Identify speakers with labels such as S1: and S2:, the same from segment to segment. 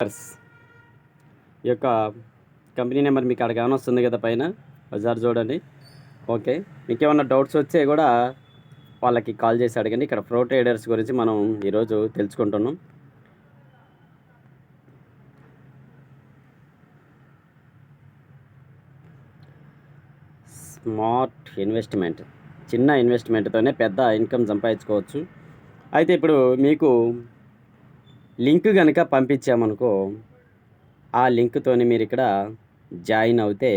S1: ఈ యొక్క company number మీకు అక్కడ వస్తుంది కదా పైన ఒకసారి చూడండి. ఓకే, మీకు ఏమన్నా డౌట్స్ వచ్చే కూడా వాళ్ళకి కాల్ చేసి అడగండి. ఇక్కడ ప్రో ట్రేడర్స్ గురించి మనం ఈరోజు తెలుసుకుంటున్నాం. స్మార్ట్ ఇన్వెస్ట్మెంట్, చిన్న ఇన్వెస్ట్మెంట్తోనే పెద్ద ఇన్కమ్ సంపాదించుకోవచ్చు. అయితే ఇప్పుడు మీకు లింక్ కనుక పంపించామనుకో, ఆ లింక్తోని మీరు ఇక్కడ జాయిన్ అవుతే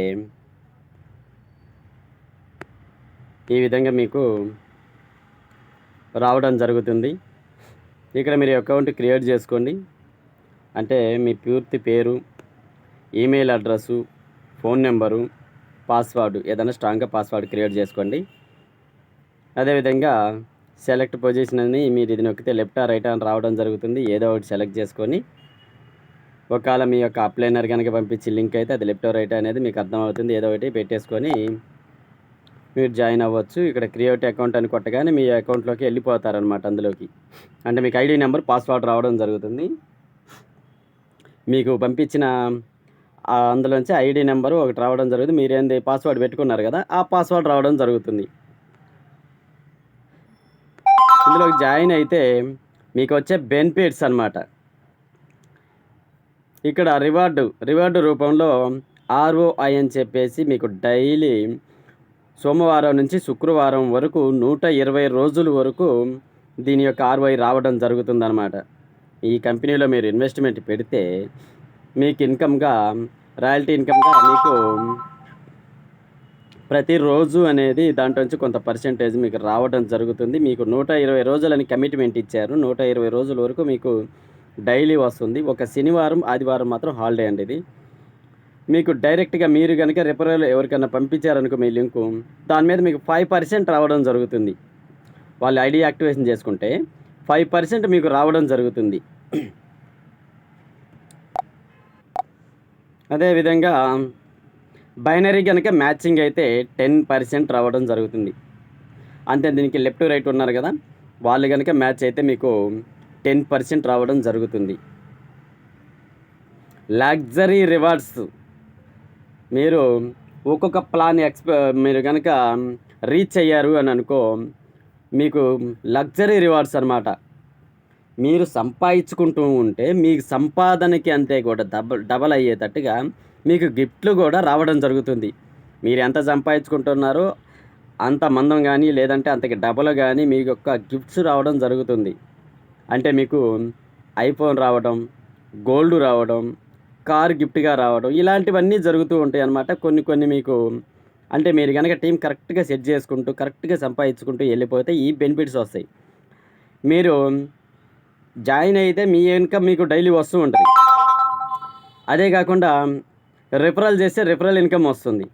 S1: ఈ విధంగా మీకు రావడం జరుగుతుంది. ఇక్కడ మీరు అకౌంట్ క్రియేట్ చేసుకోండి. అంటే మీ పూర్తి పేరు, email address, phone number, password ఏదైనా స్ట్రాంగ్గా పాస్వర్డ్ క్రియేట్ చేసుకోండి. అదేవిధంగా సెలెక్ట్ పొజిషన్ అని మీరు ఇది నొక్కితే లెఫ్ట్ రైట్ అని రావడం జరుగుతుంది. ఏదో ఒకటి సెలెక్ట్ చేసుకొని, ఒకవేళ మీ యొక్క అప్లైనర్ కనుక పంపించి లింక్ అయితే అది లెఫ్ట్ రైట్ అనేది మీకు అర్థమవుతుంది. ఏదో ఒకటి పెట్టేసుకొని మీరు జాయిన్ అవ్వచ్చు. ఇక్కడ క్రియేట్ అకౌంట్ అని కొట్టగానే మీ అకౌంట్లోకి వెళ్ళిపోతారనమాట. అందులోకి అంటే మీకు ఐడి నెంబర్, పాస్వర్డ్ రావడం జరుగుతుంది. మీకు పంపించిన అందులోంచి ఐడి నెంబరు ఒకటి రావడం జరుగుతుంది. మీరేంది పాస్వర్డ్ పెట్టుకున్నారు కదా, ఆ పాస్వర్డ్ రావడం జరుగుతుంది. ఇందులోకి జాయిన్ అయితే మీకు వచ్చే బెనిఫిట్స్ అన్నమాట. ఇక్కడ రివార్డు రూపంలో ROI అని చెప్పేసి మీకు డైలీ సోమవారం నుంచి శుక్రవారం వరకు 120 రోజుల వరకు దీని యొక్క ROI రావడం జరుగుతుందన్నమాట. ఈ కంపెనీలో మీరు ఇన్వెస్ట్మెంట్ పెడితే మీకు ఇన్కమ్గా, రాయల్టీ ఇన్కమ్గా మీకు ప్రతిరోజు అనేది దాంట్లో నుంచి కొంత పర్సెంటేజ్ మీకు రావడం జరుగుతుంది. మీకు 120 రోజులని కమిట్మెంట్ ఇచ్చారు. 120 రోజుల వరకు మీకు డైలీ వస్తుంది. ఒక శనివారం, ఆదివారం మాత్రం హాలిడే అండి. ఇది మీకు డైరెక్ట్గా మీరు కనుక రిఫరల్ ఎవరికైనా పంపించారనుకో మీ లింకు, దాని మీద మీకు 5% రావడం జరుగుతుంది. వాళ్ళు ఐడి యాక్టివేషన్ చేసుకుంటే 5% మీకు రావడం జరుగుతుంది. అదేవిధంగా బైనరీ కనుక మ్యాచింగ్ అయితే 10% రావడం జరుగుతుంది. అంతే, దీనికి లెఫ్ట్ రైట్ ఉన్నారు కదా, వాళ్ళు కనుక మ్యాచ్ అయితే మీకు 10% రావడం జరుగుతుంది. లగ్జరీ రివార్డ్స్, మీరు ఒక్కొక్క ప్లాన్ మీరు కనుక రీచ్ అయ్యారు అని అనుకో, మీకు లగ్జరీ రివార్డ్స్ అనమాట. మీరు సంపాదించుకుంటూ ఉంటే మీకు సంపాదనకి అంతే కూడా డబల్ అయ్యేటట్టుగా మీకు గిఫ్ట్లు కూడా రావడం జరుగుతుంది. మీరు ఎంత సంపాదించుకుంటున్నారో అంత మందం కానీ, లేదంటే అంతకి డబల్ కానీ మీకు యొక్క గిఫ్ట్స్ రావడం జరుగుతుంది. అంటే మీకు ఐఫోన్ రావడం, గోల్డ్ రావడం, కార్ గిఫ్ట్గా రావడం, ఇలాంటివన్నీ జరుగుతూ ఉంటాయి అన్నమాట. కొన్ని మీకు అంటే మీరు కనుక టీం కరెక్ట్గా సెట్ చేసుకుంటూ కరెక్ట్గా సంపాదించుకుంటూ వెళ్ళిపోతే ఈ బెనిఫిట్స్ వస్తాయి. మీరు జాయిన్ అయితే మీ ఇన్కమ్ మీకు డైలీ వస్తూ ఉంటుంది. అదే కాకుండా రిఫరల్ చేస్తే రిఫరల్ ఇన్కమ్ వస్తుంది.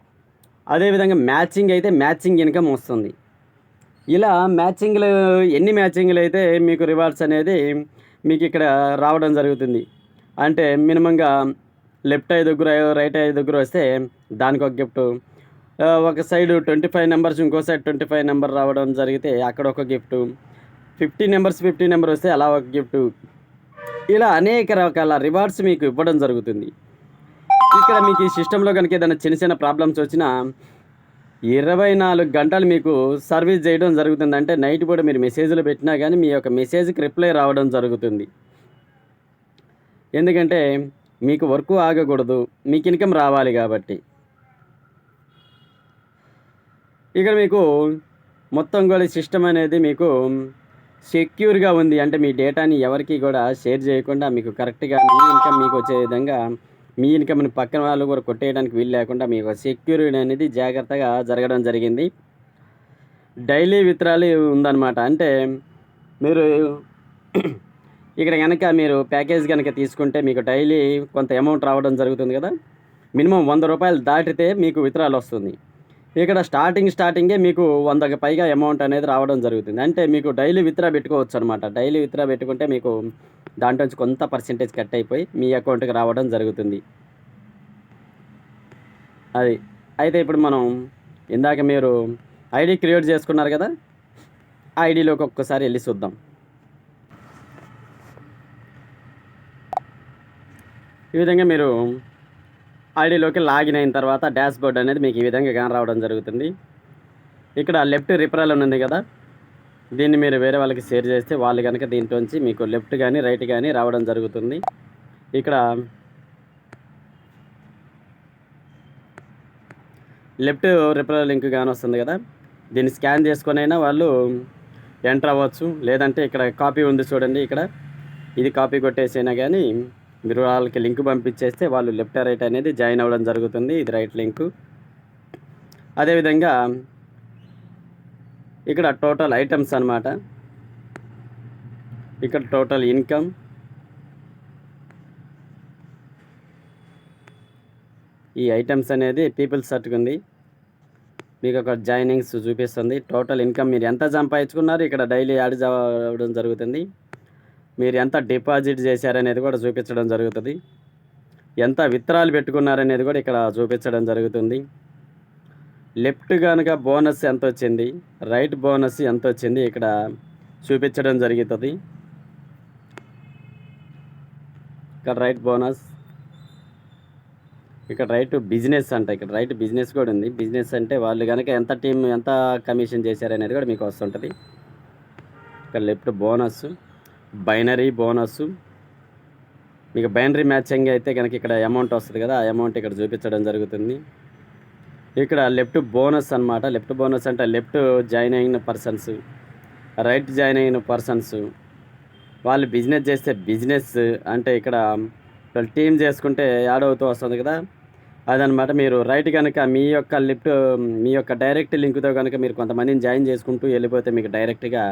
S1: అదేవిధంగా మ్యాచింగ్ అయితే మ్యాచింగ్ ఇన్కమ్ వస్తుంది. ఇలా ఎన్ని మ్యాచింగ్లు అయితే మీకు రివార్డ్స్ అనేది మీకు ఇక్కడ రావడం జరుగుతుంది. అంటే మినిమంగా లెఫ్ట్ 5 రైట్ 5 వస్తే దానికి ఒక గిఫ్ట్, ఒక సైడ్ 25 నెంబర్స్ ఇంకో సైడ్ 25 నెంబర్ రావడం జరిగితే అక్కడ ఒక గిఫ్ట్, 50 నెంబర్ వస్తే అలా ఒక గిఫ్ట్, ఇలా అనేక రకాల రివార్డ్స్ మీకు ఇవ్వడం జరుగుతుంది. ఇక్కడ మీకు ఈ సిస్టంలో కనుక ఏదైనా చిన్న ప్రాబ్లమ్స్ వచ్చినా 24 గంటలు మీకు సర్వీస్ చేయడం జరుగుతుంది. అంటే నైట్ పూట మీరు మెసేజ్లు పెట్టినా కానీ మీ యొక్క మెసేజ్కి రిప్లై రావడం జరుగుతుంది. ఎందుకంటే మీకు వర్క్ ఆగకూడదు, మీకు ఇన్కమ్ రావాలి కాబట్టి. ఇక్కడ మీకు మొత్తం కూడా సిస్టమ్ అనేది మీకు సెక్యూర్గా ఉంది. అంటే మీ డేటాని ఎవరికి కూడా షేర్ చేయకుండా మీకు కరెక్ట్గా మీ ఇన్కమ్ మీకు వచ్చే విధంగా, మీ ఇన్కమ్ని పక్కన వాళ్ళు కూడా కొట్టేయడానికి వీలు లేకుండా మీకు సెక్యూరిటీ అనేది జాగ్రత్తగా జరగడం జరిగింది. డైలీ విత్డ్రాల్ ఉందన్నమాట. అంటే మీరు ఇక్కడ కనుక మీరు ప్యాకేజ్ కనుక తీసుకుంటే మీకు డైలీ కొంత అమౌంట్ రావడం జరుగుతుంది కదా. మినిమం 100 రూపాయలు దాటితే మీకు విత్డ్రాల్ వస్తుంది. ఇక్కడ స్టార్టింగే మీకు 100కి పైగా అమౌంట్ అనేది రావడం జరుగుతుంది. అంటే మీకు డైలీ విత్డ్రా పెట్టుకోవచ్చు అనమాట. డైలీ విత్డ్రా పెట్టుకుంటే మీకు దాంట్లో నుంచి కొంత పర్సెంటేజ్ కట్ అయిపోయి మీ అకౌంట్కి రావడం జరుగుతుంది. అది అయితే ఇప్పుడు మనం ఇందాక మీరు ఐడి క్రియేట్ చేసుకున్నారు కదా, ఆ ఐడిలోకి ఒక్కసారి వెళ్ళి చూద్దాం. ఈ విధంగా మీరు ఐడిలోకి లాగిన్ అయిన తర్వాత డాష్ బోర్డ్ అనేది మీకు ఈ విధంగా కాని రావడం జరుగుతుంది. ఇక్కడ లెఫ్ట్ రిఫరల్ అని ఉంది కదా, దీన్ని మీరు వేరే వాళ్ళకి షేర్ చేస్తే వాళ్ళు కనుక దీంట్లోంచి మీకు లెఫ్ట్ కానీ రైట్ కానీ రావడం జరుగుతుంది. ఇక్కడ లెఫ్ట్ రిఫరల్ లింక్ కానీ వస్తుంది కదా, దీన్ని స్కాన్ చేసుకొనైనా వాళ్ళు ఎంటర్ అవ్వచ్చు. లేదంటే ఇక్కడ కాపీ ఉంది చూడండి, ఇక్కడ ఇది కాపీ కొట్టేసైనా కానీ మీరు వాళ్ళకి లింక్ పంపించేస్తే వాళ్ళు లెఫ్ట్ రైట్ అనేది జాయిన్ అవ్వడం జరుగుతుంది. ఇది రైట్ లింకు. అదేవిధంగా ఇక్కడ టోటల్ ఐటమ్స్ అన్నమాట. ఇక్కడ టోటల్ ఇన్కమ్, ఈ ఐటమ్స్ అనేది పీపుల్స్ సర్టికి ఉంది. మీకు ఒక జాయినింగ్స్ చూపిస్తుంది. టోటల్ ఇన్కమ్ మీరు ఎంత సంపాదించుకున్నారు ఇక్కడ డైలీ యాడ్ అవ్వడం జరుగుతుంది. మీరు ఎంత డిపాజిట్ చేశారనేది కూడా చూపించడం జరుగుతుంది. ఎంత విత్డ్రాలు పెట్టుకున్నారనేది కూడా ఇక్కడ చూపించడం జరుగుతుంది. లెఫ్ట్ కనుక బోనస్ ఎంత వచ్చింది, రైట్ బోనస్ ఎంత వచ్చింది ఇక్కడ చూపించడం జరుగుతుంది. ఇక్కడ రైట్ బోనస్, ఇక్కడ రైట్ బిజినెస్ అంట. ఇక్కడ రైట్ బిజినెస్ కూడా ఉంది. బిజినెస్ అంటే వాళ్ళు కనుక ఎంత కమిషన్ చేశారనేది కూడా మీకు వస్తుంటుంది. ఇక్కడ లెఫ్ట్ బోనస్, బైనరీ బోనస్, మీకు బైనరీ మ్యాచింగ్ అయితే కనుక ఇక్కడ అమౌంట్ వస్తుంది కదా, ఆ అమౌంట్ ఇక్కడ చూపించడం జరుగుతుంది. ఇక్కడ లెఫ్ట్ బోనస్ అన్నమాట. లెఫ్ట్ బోనస్ అంటే లెఫ్ట్ జాయిన్ అయిన పర్సన్స్, రైట్ జాయిన్ అయిన పర్సన్స్, వాళ్ళు బిజినెస్ చేస్తే బిజినెస్ అంటే ఇక్కడ టీమ్ చేసుకుంటే యాడ్ అవుతూ వస్తుంది కదా, అదనమాట. మీరు రైట్ కనుక మీ యొక్క డైరెక్ట్ లింక్తో కనుక మీరు కొంతమందిని జాయిన్ చేసుకుంటూ వెళ్ళిపోతే మీకు డైరెక్ట్గా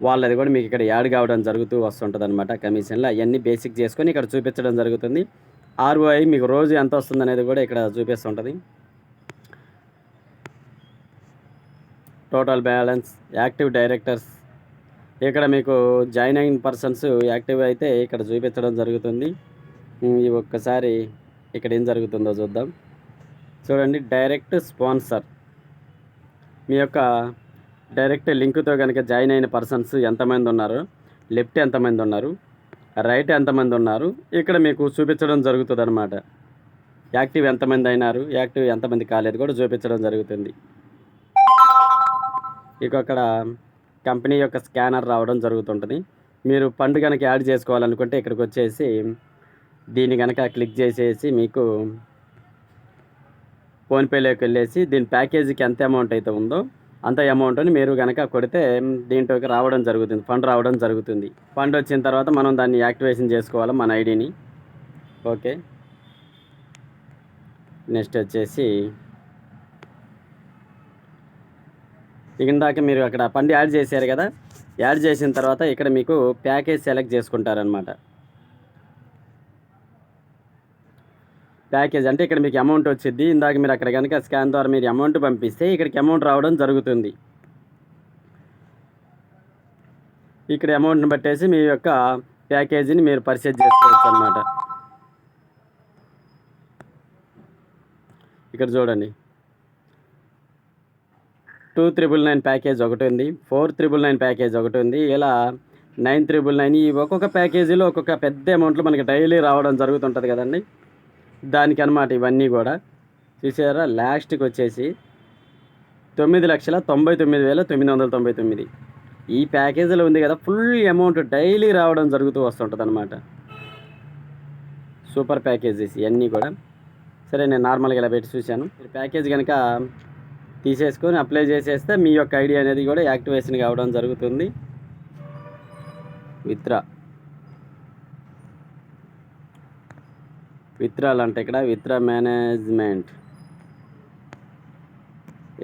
S1: వాళ్ళది కూడా మీకు ఇక్కడ యాడ్ కావడం జరుగుతూ వస్తుంటుంది అనమాట. కమిషన్లు అవన్నీ బేసిక్ చేసుకొని ఇక్కడ చూపించడం జరుగుతుంది. ROI మీకు రోజు ఎంత వస్తుంది అనేది కూడా ఇక్కడ చూపిస్తుంటుంది. టోటల్ బ్యాలెన్స్, యాక్టివ్ డైరెక్టర్స్, ఇక్కడ మీకు జాయిన్ అయిన పర్సన్స్ యాక్టివ్ అయితే ఇక్కడ చూపించడం జరుగుతుంది. ఈ ఒక్కసారి ఇక్కడ ఏం జరుగుతుందో చూద్దాం. చూడండి, డైరెక్ట్ స్పాన్సర్, మీ యొక్క డైరెక్ట్ లింక్తో కనుక జాయిన్ అయిన పర్సన్స్ ఎంతమంది ఉన్నారు, లెఫ్ట్ ఎంతమంది ఉన్నారు, రైట్ ఎంతమంది ఉన్నారు ఇక్కడ మీకు చూపించడం జరుగుతుంది అనమాట. యాక్టివ్ ఎంతమంది అయినారు, యాక్టివ్ ఎంతమంది కాలేదు కూడా చూపించడం జరుగుతుంది. ఇక అక్కడ కంపెనీ యొక్క స్కానర్ రావడం జరుగుతుంటుంది. మీరు ఫండ్ కనుక యాడ్ చేసుకోవాలనుకుంటే ఇక్కడికి వచ్చేసి దీన్ని కనుక క్లిక్ చేసేసి మీకు ఫోన్పేలోకి వెళ్ళేసి దీని ప్యాకేజీకి ఎంత అమౌంట్ అయితే ఉందో అంత అమౌంట్ని మీరు కనుక కొడితే దీంట్లోకి రావడం జరుగుతుంది, ఫండ్ రావడం జరుగుతుంది. ఫండ్ వచ్చిన తర్వాత మనం దాన్ని యాక్టివేషన్ చేసుకోవాలి మన ఐడిని. ఓకే, నెక్స్ట్ వచ్చేసి ఇందాక మీరు అక్కడ ఫండ్ యాడ్ చేశారు కదా, యాడ్ చేసిన తర్వాత ఇక్కడ మీకు ప్యాకేజ్ సెలెక్ట్ చేసుకుంటారనమాట. ప్యాకేజ్ అంటే ఇక్కడ మీకు అమౌంట్ వచ్చింది. ఇందాక మీరు అక్కడ కనుక స్కాన్ ద్వారా మీరు అమౌంట్ పంపిస్తే ఇక్కడికి అమౌంట్ రావడం జరుగుతుంది. ఇక్కడ అమౌంట్ని బట్టేసి మీ యొక్క ప్యాకేజీని మీరు పర్చేజ్ చేసుకోవచ్చు అన్నమాట. ఇక్కడ చూడండి, 2,999 ప్యాకేజ్ ఒకటి ఉంది, 4,999 ప్యాకేజ్ ఒకటి ఉంది, ఇలా 9,999. ఈ ఒక్కొక్క ప్యాకేజీలో ఒక్కొక్క పెద్ద అమౌంట్లో మనకి డైలీ రావడం జరుగుతుంటుంది కదండి, దానికి అనమాట ఇవన్నీ కూడా. చూసారా, లాస్ట్కి వచ్చేసి 9,99,999 ఈ ప్యాకేజీలో ఉంది కదా, ఫుల్ అమౌంట్ డైలీ రావడం జరుగుతూ వస్తుంటుంది అనమాట. సూపర్ ప్యాకేజెస్ ఇవన్నీ కూడా. సరే, నేను నార్మల్గా ఇలా పెట్టి చూశాను. మీరు ప్యాకేజ్ కనుక తీసేసుకొని అప్లై చేసేస్తే మీ యొక్క ఐడి అనేది కూడా యాక్టివేషన్ కావడం జరుగుతుంది. విత్డ్రాల్ అంటే ఇక్కడ విత్డ్రా మేనేజ్మెంట్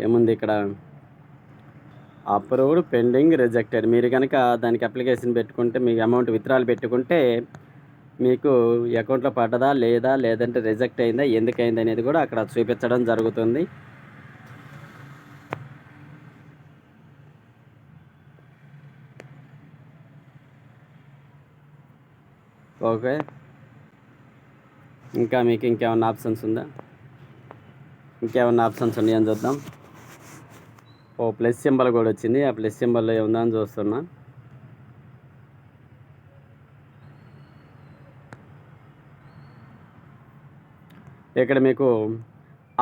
S1: ఏముంది, ఇక్కడ అప్రూవ్డ్, పెండింగ్, రిజెక్టెడ్. మీరు కనుక దానికి అప్లికేషన్ పెట్టుకుంటే మీకు అమౌంట్ విత్డ్రాల్ పెట్టుకుంటే మీకు అకౌంట్లో పడ్డదా లేదా, లేదంటే రిజెక్ట్ అయిందా, ఎందుకు అయింది అనేది కూడా అక్కడ చూపించడం జరుగుతుంది. ఓకే, ఇంకా మీకు ఇంకేమన్నా ఆప్షన్స్ ఉందా, ఇంకేమన్నా ఆప్షన్స్ ఉన్నాయని చూద్దాం. ప్లస్ సింబల్ కూడా వచ్చింది, ఆ ప్లస్ సింబల్లో ఏముందా అని చూస్తున్నా. ఇక్కడ మీకు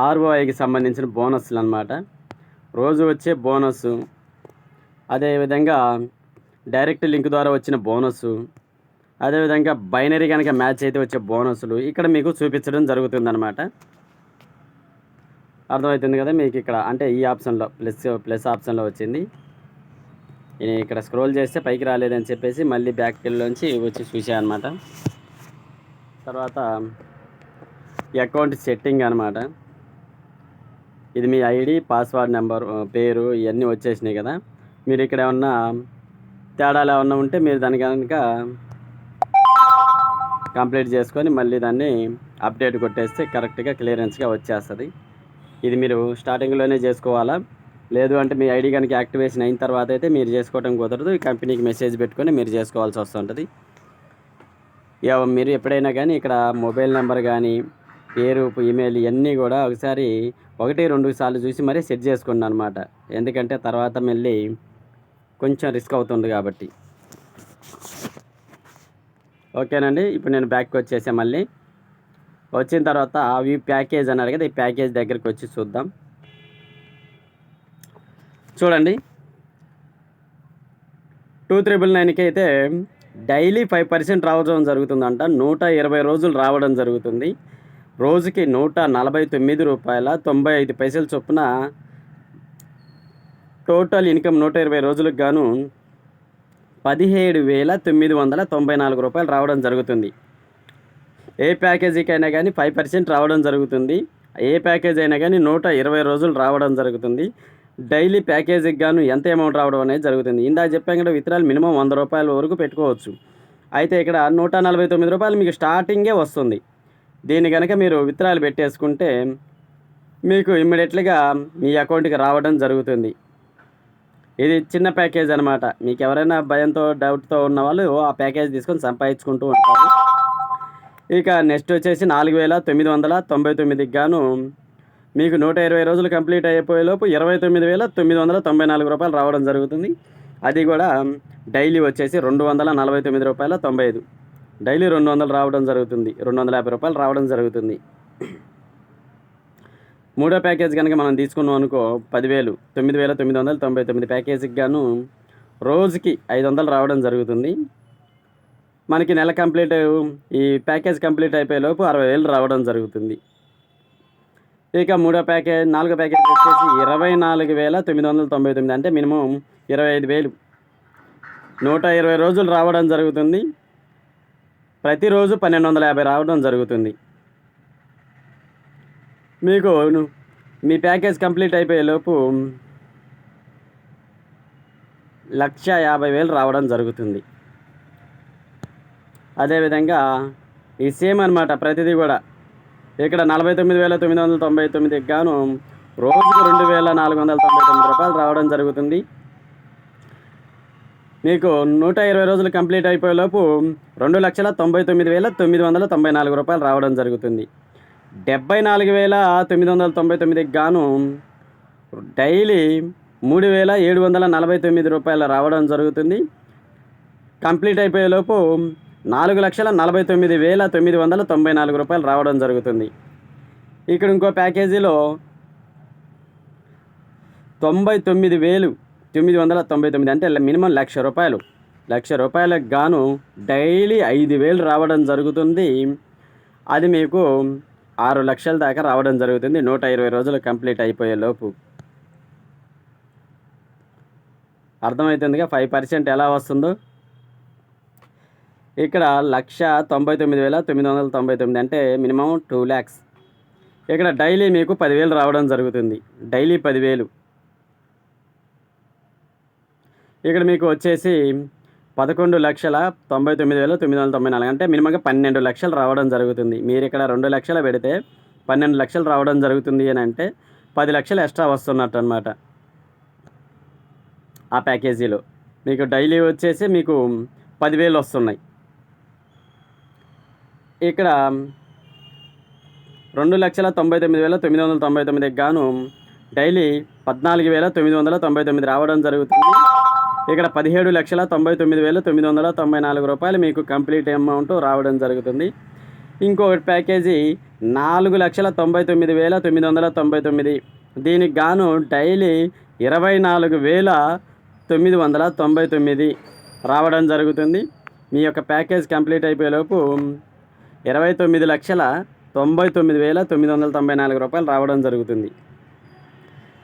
S1: ఆర్ఓఐకి సంబంధించిన బోనస్లు అన్నమాట. రోజు వచ్చే బోనస్, అదేవిధంగా డైరెక్ట్ లింక్ ద్వారా వచ్చిన బోనస్, అదేవిధంగా బైనరీ కనుక మ్యాచ్ అయితే వచ్చే బోనస్లు ఇక్కడ మీకు చూపించడం జరుగుతుందన్నమాట. అర్థమవుతుంది కదా మీకు. ఇక్కడ అంటే ఈ ఆప్షన్లో ప్లస్ ఆప్షన్లో వచ్చింది. నేను ఇక్కడ స్క్రోల్ చేస్తే పైకి రాలేదని చెప్పేసి మళ్ళీ బ్యాక్ వెళ్ళి వచ్చి చూసాను అనమాట. తర్వాత ఈ అకౌంట్ సెట్టింగ్ అనమాట. ఇది మీ ఐడి, పాస్వర్డ్ నెంబర్, పేరు ఇవన్నీ వచ్చేసినాయి కదా. మీరు ఇక్కడ ఏమన్నా తేడాలు ఏమన్నా ఉంటే మీరు దాని కనుక కంప్లీట్ చేసుకొని మళ్ళీ దాన్ని అప్డేట్ కొట్టేస్తే కరెక్ట్గా క్లియరెన్స్గా వచ్చేస్తుంది. ఇది మీరు స్టార్టింగ్లోనే చేసుకోవాలా, లేదు అంటే మీ ఐడి కనుక యాక్టివేషన్ అయిన తర్వాత అయితే మీరు చేసుకోవడం కుదరదు. ఈ కంపెనీకి మెసేజ్ పెట్టుకొని మీరు చేసుకోవాల్సి వస్తుంటుంది. మీరు ఎప్పుడైనా కానీ ఇక్కడ మొబైల్ నెంబర్ కానీ పేరు, ఈమెయిల్ ఇవన్నీ కూడా ఒకసారి 1-2 సార్లు చూసి మరీ సెట్ చేసుకోండి అనమాట. ఎందుకంటే తర్వాత మళ్ళీ కొంచెం రిస్క్ అవుతుంది కాబట్టి. ఓకేనండి. ఇప్పుడు నేను బ్యాక్కి వచ్చేసా. మళ్ళీ వచ్చిన తర్వాత వ్యూ ప్యాకేజ్ అన్నారు కదా, ఈ ప్యాకేజ్ దగ్గరికి వచ్చి చూద్దాం. చూడండి, 2,999కి అయితే డైలీ 5% రావడం జరుగుతుందంట. 120 రోజులు రావడం జరుగుతుంది. రోజుకి ₹149.95 చొప్పున టోటల్ ఇన్కమ్ 120 రోజులకు గాను ₹17,994 రావడం జరుగుతుంది. ఏ ప్యాకేజీకైనా కానీ 5% రావడం జరుగుతుంది. ఏ ప్యాకేజ్ అయినా కానీ 120 రోజులు రావడం జరుగుతుంది. డైలీ ప్యాకేజీకి గాను ఎంత అమౌంట్ రావడం అనేది జరుగుతుంది. ఇందాక చెప్పాం కదా, విత్డ్రాల్ మినిమం ₹100 వరకు పెట్టుకోవచ్చు. అయితే ఇక్కడ ₹149 మీకు స్టార్టింగే వస్తుంది. దీన్ని కనుక మీరు విత్డ్రాల్ పెట్టేసుకుంటే మీకు ఇమ్మీడియట్లీగా మీ అకౌంట్కి రావడం జరుగుతుంది. ఇది చిన్న ప్యాకేజ్ అనమాట. మీకు ఎవరైనా భయంతో డౌట్తో ఉన్న వాళ్ళు ఆ ప్యాకేజ్ తీసుకొని సంపాదించుకుంటూ ఉంటారు. ఇక నెక్స్ట్ వచ్చేసి 4,999కి గాను మీకు 120 రోజులు కంప్లీట్ అయిపోయేలోపు ₹29,994 రావడం జరుగుతుంది. అది కూడా డైలీ వచ్చేసి ₹249.95. డైలీ 200 రావడం జరుగుతుంది. ₹250 రావడం జరుగుతుంది. మూడో ప్యాకేజ్ కనుక మనం తీసుకున్నాం అనుకో 10,000, 9,999 ప్యాకేజీకి గాను రోజుకి 500 రావడం జరుగుతుంది. మనకి నెల కంప్లీట్, ఈ ప్యాకేజ్ కంప్లీట్ అయిపోయేలోపు 60,000 రావడం జరుగుతుంది. ఇక నాలుగో ప్యాకేజ్ వచ్చేసి 24,999, అంటే మినిమం 25,000 120 రోజులు రావడం జరుగుతుంది. ప్రతిరోజు 1,250 రావడం జరుగుతుంది. మీకు మీ ప్యాకేజ్ కంప్లీట్ అయిపోయేలోపు 1,50,000 రావడం జరుగుతుంది. అదేవిధంగా ఈ సేమ్ అనమాట ప్రతిదీ కూడా. ఇక్కడ 49,999కి గాను రోజుకు ₹2,499 రావడం జరుగుతుంది. మీకు 120 రోజులు కంప్లీట్ అయిపోయేలోపు ₹2,99,994 రావడం జరుగుతుంది. 74,999కి గాను డైలీ ₹3,749 రావడం జరుగుతుంది. కంప్లీట్ అయిపోయేలోపు ₹4,49,994 రావడం జరుగుతుంది. ఇక్కడ ఇంకో ప్యాకేజీలో 99,999, అంటే మినిమం ₹1,00,000 గాను డైలీ 5,000 రావడం జరుగుతుంది. అది మీకు 6 లక్షల దాకా రావడం జరుగుతుంది 120 రోజులు కంప్లీట్ అయిపోయేలోపు. అర్థమవుతుందిగా 5% ఎలా వస్తుందో. ఇక్కడ 1,99,999, అంటే మినిమం 2 lakhs. ఇక్కడ డైలీ మీకు 10,000 రావడం జరుగుతుంది. డైలీ 10,000. ఇక్కడ మీకు వచ్చేసి 11,99,994, అంటే మినిమంగా 12 లక్షలు రావడం జరుగుతుంది. మీరు ఇక్కడ 2 లక్షలు పెడితే 12 లక్షలు రావడం జరుగుతుంది అని అంటే 10 లక్షలు ఎక్స్ట్రా వస్తున్నట్టు అనమాట. ఆ ప్యాకేజీలో మీకు డైలీ వచ్చేసి మీకు 10,000 వస్తున్నాయి. ఇక్కడ 2,99,999కి గాను డైలీ 14,999 రావడం జరుగుతుంది. ఇక్కడ 17,99,994 మీకు కంప్లీట్ అమౌంట్ రావడం జరుగుతుంది. ఇంకొకటి ప్యాకేజీ 4,99,999. దీనికి గాను డైలీ 24,999 రావడం జరుగుతుంది. మీ యొక్క ప్యాకేజ్ కంప్లీట్ అయిపోయేలోపు 29,99,994 రూపాయలు రావడం జరుగుతుంది.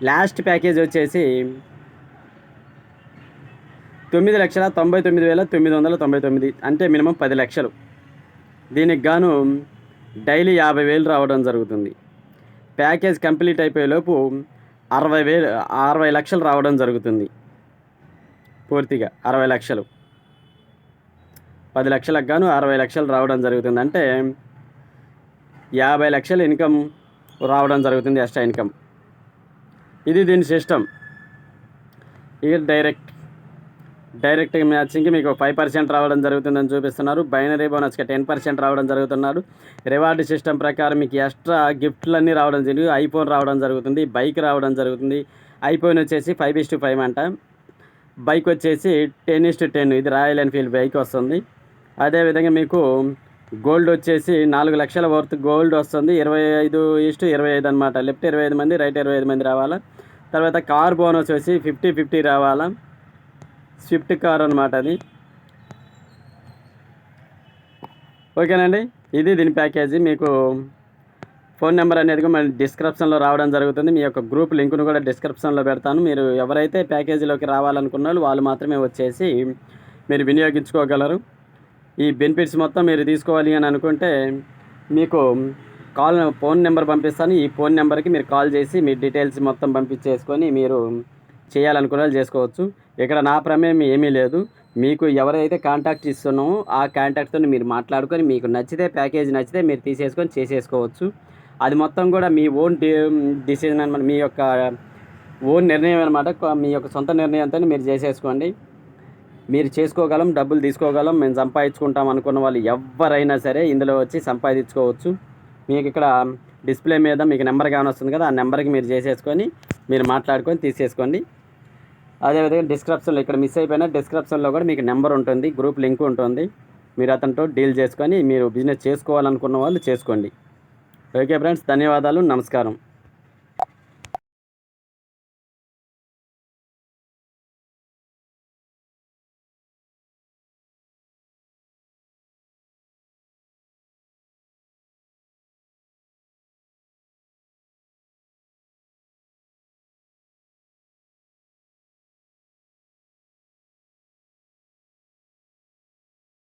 S1: లాస్ట్ ప్యాకేజ్ వచ్చేసి 9,99,999, అంటే మినిమం 10 లక్షలు. దీనికి గాను డైలీ 50,000 రావడం జరుగుతుంది. ప్యాకేజ్ కంప్లీట్ అయిపోయేలోపు 60 లక్షలు రావడం జరుగుతుంది. పూర్తిగా 60 లక్షలు, 10 లక్షలకు గాను 60 లక్షలు రావడం జరుగుతుంది. అంటే 50 లక్షలు ఇన్కమ్ రావడం జరుగుతుంది, ఎక్స్ట్రా ఇన్కమ్. ఇది దీని సిస్టమ్. ఇక డైరెక్ట్ మ్యాచింగ్కి మీకు 5% రావడం జరుగుతుందని చూపిస్తున్నారు. బైనరీ బోనస్కి 10% రావడం జరుగుతున్నాడు. రివార్డ్ సిస్టమ్ ప్రకారం మీకు ఎక్స్ట్రా గిఫ్ట్లన్నీ రావడం జరుగుతుంది. ఐఫోన్ రావడం జరుగుతుంది, బైక్ రావడం జరుగుతుంది. ఐఫోన్ వచ్చేసి 5:5 అంట, బైక్ వచ్చేసి 10:10. ఇది రాయల్ ఎన్ఫీల్డ్ బైక్ వస్తుంది. అదేవిధంగా మీకు గోల్డ్ వచ్చేసి 4 లక్షల వర్త్ గోల్డ్ వస్తుంది. 25:25 అనమాట. లెఫ్ట్ 25 మంది, రైట్ 25 మంది రావాలా. తర్వాత కార్ బోనస్ వచ్చి 50-50 రావాలా. స్విఫ్ట్ కార్ అనమాట అది. ఓకేనండి, ఇది దీని ప్యాకేజీ. మీకు ఫోన్ నెంబర్ అనేది మన డిస్క్రిప్షన్లో రావడం జరుగుతుంది. మీ యొక్క గ్రూప్ లింకును కూడా డిస్క్రిప్షన్లో పెడతాను. మీరు ఎవరైతే ప్యాకేజీలోకి రావాలనుకున్నారో వాళ్ళు మాత్రమే వచ్చేసి మీరు వినియోగించుకోగలరు. ఈ బెనిఫిట్స్ మొత్తం మీరు తీసుకోవాలి అని అనుకుంటే మీకు ఫోన్ నెంబర్ పంపిస్తాను. ఈ ఫోన్ నెంబర్కి మీరు కాల్ చేసి మీ డీటెయిల్స్ మొత్తం పంపించేసుకొని మీరు చేయాలనుకున్న వాళ్ళు చేసుకోవచ్చు. ఇక్కడ నా ప్రమేయం ఏమీ లేదు. మీకు ఎవరైతే కాంటాక్ట్ ఇస్తున్నామో ఆ కాంటాక్ట్తో మీరు మాట్లాడుకొని మీకు నచ్చితే ప్యాకేజ్ నచ్చితే మీరు తీసేసుకొని చేసేసుకోవచ్చు. అది మొత్తం కూడా మీ ఓన్ డిసిజన్ అనమాట, మీ యొక్క ఓన్ నిర్ణయం అనమాట. మీ యొక్క సొంత నిర్ణయంతో మీరు చేసేసుకోండి. మీరు చేసుకోగలం, డబ్బులు తీసుకోగలం, మేము సంపాదించుకుంటాం అనుకున్న వాళ్ళు ఎవరైనా సరే ఇందులో వచ్చి సంపాదించుకోవచ్చు. మీకు ఇక్కడ డిస్ప్లే మీద మీకు నెంబర్ కానొస్తుంది కదా, ఆ నెంబర్కి మీరు చేసేసుకొని మీరు మాట్లాడుకొని తీసేసుకోండి. అదేవిధంగా డిస్క్రిప్షన్లో ఇక్కడ మిస్ అయిపోయినా డిస్క్రిప్షన్లో కూడా మీకు నెంబర్ ఉంటుంది, గ్రూప్ లింక్ ఉంటుంది. మీరు అతనితో డీల్ చేసుకొని మీరు బిజినెస్ చేసుకోవాలనుకున్న వాళ్ళు చేసుకోండి. ఓకే ఫ్రెండ్స్, ధన్యవాదాలు, నమస్కారం.